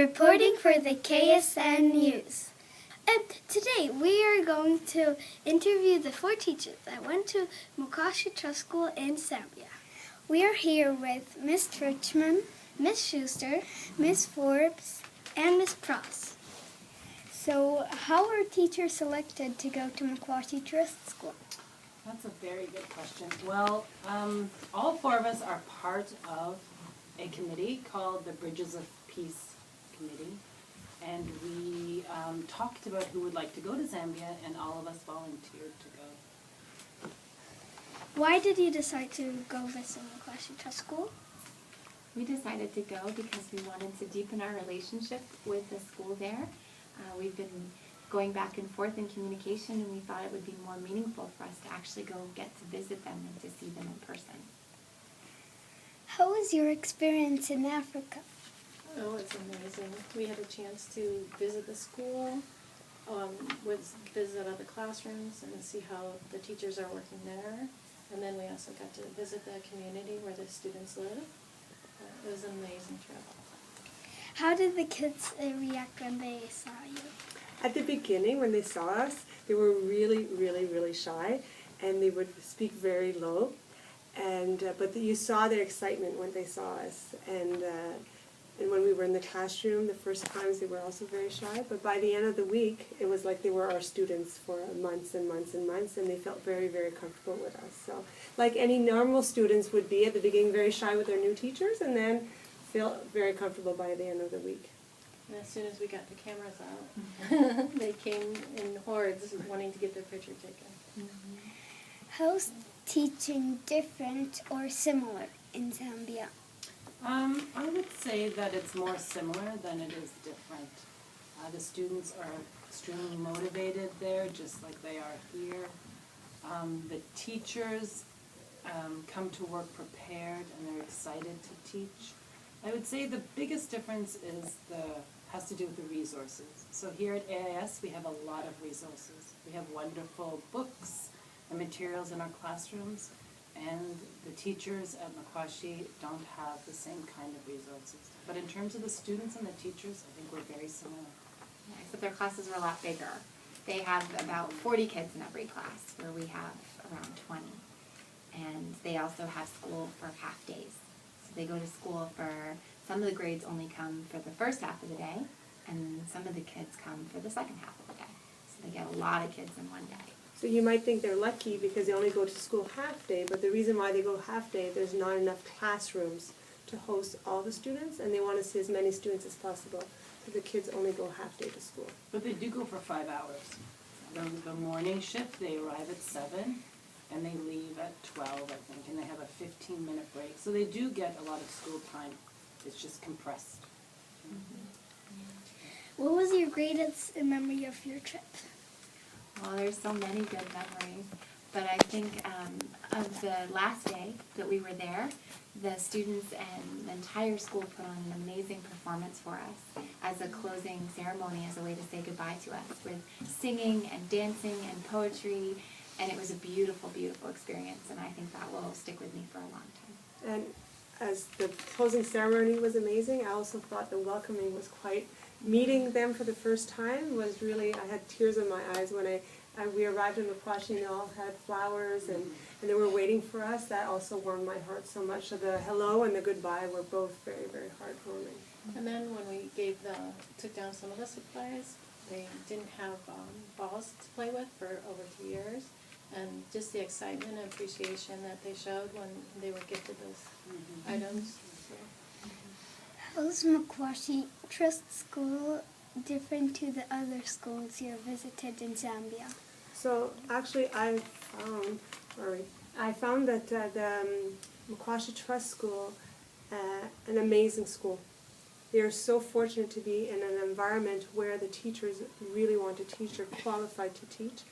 reporting for the KSN News. And today we are going to interview the 4 teachers that went to Mukwashi Trust School in Zambia. We are here with Miss Richmond, Miss Schuster, Miss Forbes, and Miss Pross. So how are teachers selected to go to Mukwashi Trust School? That's a very good question. Well, all 4 of us are part of a committee called the Bridges of Peace Committee, and we talked about who would like to go to Zambia, and all of us volunteered to go. Why did you decide to go visit Mukwashi Trust School? We decided to go because we wanted to deepen our relationship with the school there. We've been going back and forth in communication, and we thought it would be more meaningful for us to actually go get to visit them and to see them in person. How was your experience in Africa? Oh, it's amazing. We had a chance to visit the school, visit other classrooms and see how the teachers are working there. And then we also got to visit the community where the students live. It was an amazing trip. How did the kids react when they saw you? At the beginning, when they saw us, they were really shy, and they would speak very low. But you saw their excitement when they saw us. And when we were in the classroom, the first times they were also very shy. But by the end of the week, it was like they were our students for months and months and months, and they felt very comfortable with us. So, like any normal students would be at the beginning, very shy with their new teachers, and then felt very comfortable by the end of the week. And as soon as we got the cameras out, they came in hordes wanting to get their picture taken. How's teaching different or similar in Zambia? I would say that it's more similar than it is different. The students are extremely motivated there, just like they are here. The teachers come to work prepared, and they're excited to teach. I would say the biggest difference has to do with the resources. So here at AIS, we have a lot of resources. We have wonderful books and materials in our classrooms, and the teachers at Mukwashi don't have the same kind of resources. But in terms of the students and the teachers, I think we're very similar. Yeah, except their classes are a lot bigger. They have about 40 kids in every class, where we have around 20. And they also have school for half days. So they go to school for, some of the grades only come for the first half of the day, and some of the kids come for the second half of the day. So they get a lot of kids in one day. So you might think they're lucky because they only go to school half day, but the reason why they go half day, there's not enough classrooms to host all the students, and they want to see as many students as possible. So the kids only go half day to school. But they do go for 5 hours. The morning shift, they arrive at 7, and they leave at 12, I think, and they have a 15-minute break. So they do get a lot of school time. It's just compressed. What was your greatest memory of your trip? Well, there's so many good memories, but I think of the last day that we were there, the students and the entire school put on an amazing performance for us as a closing ceremony, as a way to say goodbye to us, with singing and dancing and poetry, and it was a beautiful experience, and I think that will stick with me for a long time. And as the closing ceremony was amazing, I also thought the welcoming was quite. Meeting them for the first time was really, I had tears in my eyes when we arrived in Mukwashi, and they all had flowers and they were waiting for us. That also warmed my heart so much. So the hello and the goodbye were both very heartwarming. And then when we took down some of the supplies, they didn't have balls to play with for over 2 years. And just the excitement and appreciation that they showed when they were gifted those items. How's Mukwashi Trust School different to the other schools you visited in Zambia? So actually I found that the Mukwashi Trust School an amazing school. They are so fortunate to be in an environment where the teachers really want to teach, are qualified to teach.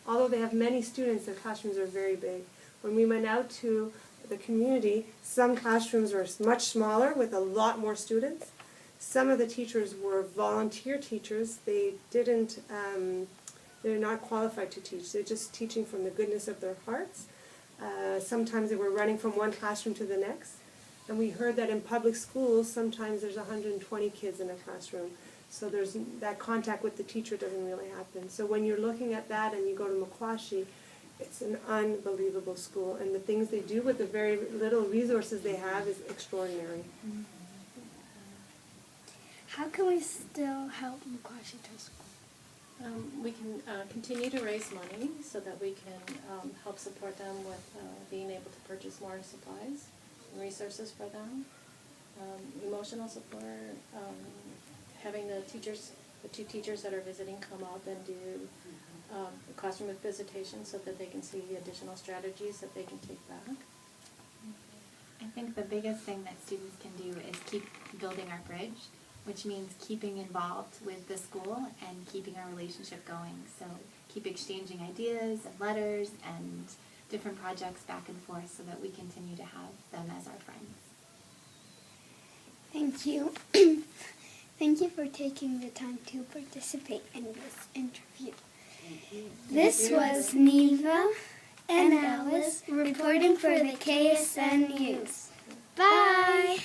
Although they have many students, their classrooms are very big. When we went out to the community, some classrooms were much smaller with a lot more students. Some of the teachers were volunteer teachers. They're not qualified to teach. They're just teaching from the goodness of their hearts. Sometimes they were running from one classroom to the next. And we heard that in public schools, sometimes there's 120 kids in a classroom. So there's that contact with the teacher doesn't really happen. So when you're looking at that and you go to Mukwashi, it's an unbelievable school. And the things they do with the very little resources they have is extraordinary. How can we still help Mukwashi Trust School? We can continue to raise money so that we can help support them with being able to purchase more supplies and resources for them. Emotional support, having the two teachers that are visiting come up and do classroom visitation so that they can see additional strategies that they can take back. I think the biggest thing that students can do is keep building our bridge, which means keeping involved with the school and keeping our relationship going. So keep exchanging ideas and letters and different projects back and forth so that we continue to have them as our friends. Thank you. Thank you for taking the time to participate in this interview. This was Neva and Alice reporting for the KSN News. Bye!